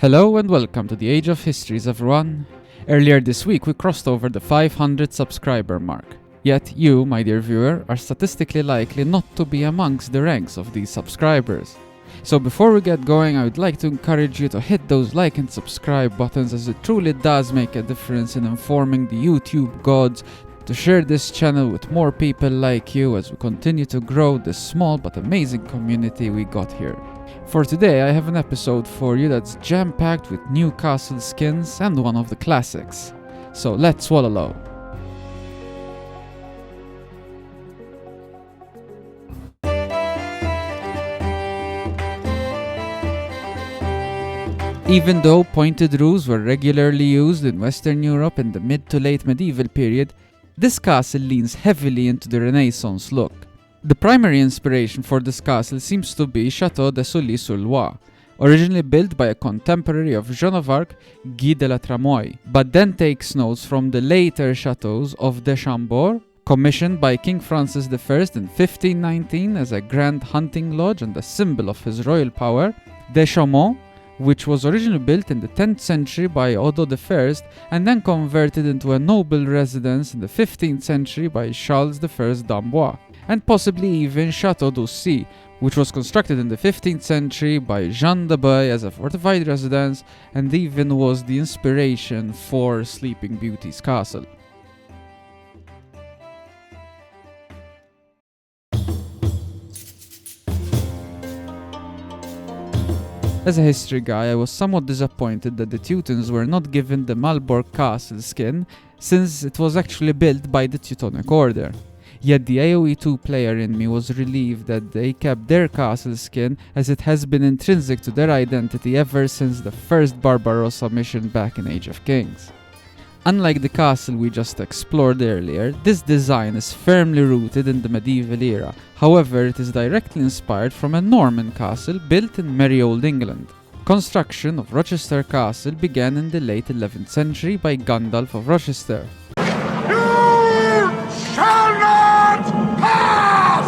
Hello and welcome to the Age of Histories, everyone. Earlier this week we crossed over the 500 subscriber mark. Yet you, my dear viewer, are statistically likely not to be amongst the ranks of these subscribers. So before we get going, I would like to encourage you to hit those like and subscribe buttons, as it truly does make a difference in informing the YouTube gods to share this channel with more people like you as we continue to grow this small but amazing community we got here. For today I have an episode for you that's jam-packed with new castle skins and one of the classics. So let's wallow. Even though pointed roofs were regularly used in Western Europe in the mid to late medieval period, this castle leans heavily into the Renaissance look. The primary inspiration for this castle seems to be Château de Sully-sur-Loire, originally built by a contemporary of Joan of Arc, Guy de la Trémoille, but then takes notes from the later chateaux of de Chambord, commissioned by King Francis I in 1519 as a grand hunting lodge and a symbol of his royal power, de Chaumont, which was originally built in the 10th century by Odo I and then converted into a noble residence in the 15th century by Charles I d'Amboise, and possibly even Château d'Aussy, which was constructed in the 15th century by Jean de Bay as a fortified residence and even was the inspiration for Sleeping Beauty's castle. As a history guy, I was somewhat disappointed that the Teutons were not given the Malbork castle skin, since it was actually built by the Teutonic Order. Yet the Aoe2 player in me was relieved that they kept their castle skin, as it has been intrinsic to their identity ever since the first Barbarossa mission back in Age of Kings. Unlike the castle we just explored earlier, this design is firmly rooted in the medieval era. However, it is directly inspired from a Norman castle built in merry old England. Construction of Rochester Castle began in the late 11th century by Gundulf of Rochester. You shall not pass!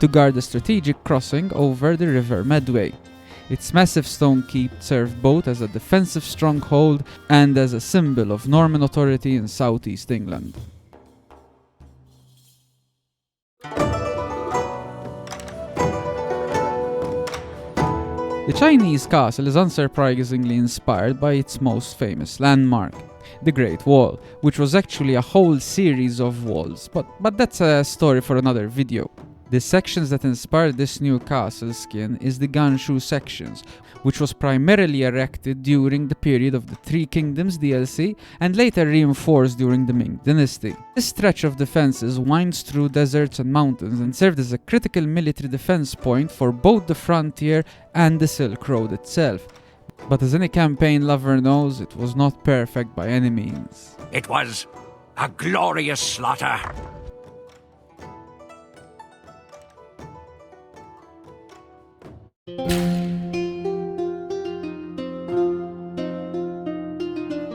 To guard a strategic crossing over the River Medway. Its massive stone keep served both as a defensive stronghold and as a symbol of Norman authority in southeast England. The Chinese castle is unsurprisingly inspired by its most famous landmark, the Great Wall, which was actually a whole series of walls, but that's a story for another video. The sections that inspired this new castle skin is the Ganshu sections, which was primarily erected during the period of the Three Kingdoms DLC and later reinforced during the Ming Dynasty. This stretch of defenses winds through deserts and mountains and served as a critical military defense point for both the frontier and the Silk Road itself. But as any campaign lover knows, it was not perfect by any means. It was a glorious slaughter.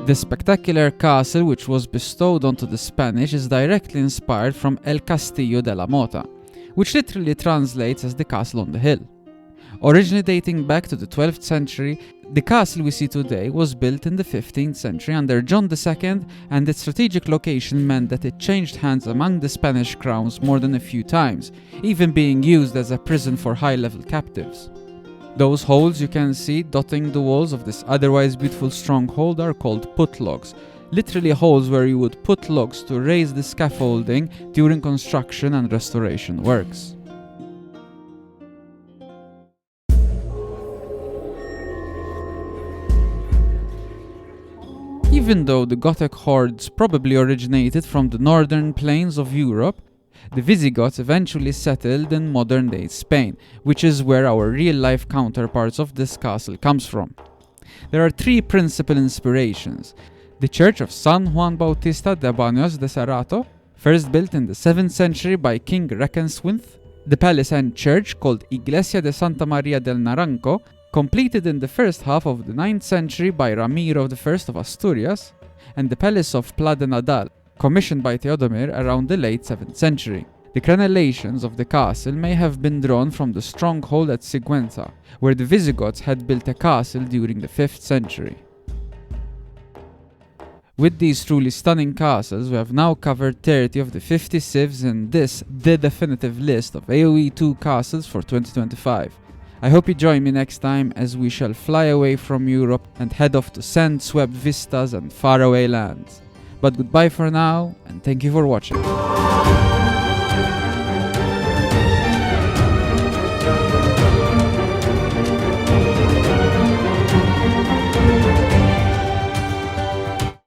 The spectacular castle which was bestowed onto the Spanish is directly inspired from El Castillo de la Mota, which literally translates as the castle on the hill. Originally dating back to the 12th century, the castle we see today was built in the 15th century under John II, and its strategic location meant that it changed hands among the Spanish crowns more than a few times, even being used as a prison for high-level captives. Those holes you can see dotting the walls of this otherwise beautiful stronghold are called putlogs, literally holes where you would put logs to raise the scaffolding during construction and restoration works. Even though the Gothic hordes probably originated from the northern plains of Europe, the Visigoths eventually settled in modern-day Spain, which is where our real-life counterparts of this castle comes from. There are three principal inspirations: the Church of San Juan Bautista de Baños de Cerrato, first built in the 7th century by King Reckenswinth; the palace and church called Iglesia de Santa Maria del Naranco, completed in the first half of the 9th century by Ramiro I of Asturias; and the palace of Pla de Nadal, commissioned by Theodomir around the late 7th century. The crenellations of the castle may have been drawn from the stronghold at Sigüenza, where the Visigoths had built a castle during the 5th century. With these truly stunning castles, we have now covered 30 of the 50 civs in this, the definitive list of AoE2 castles for 2025. I hope you join me next time as we shall fly away from Europe and head off to sand-swept vistas and faraway lands. But goodbye for now, and thank you for watching.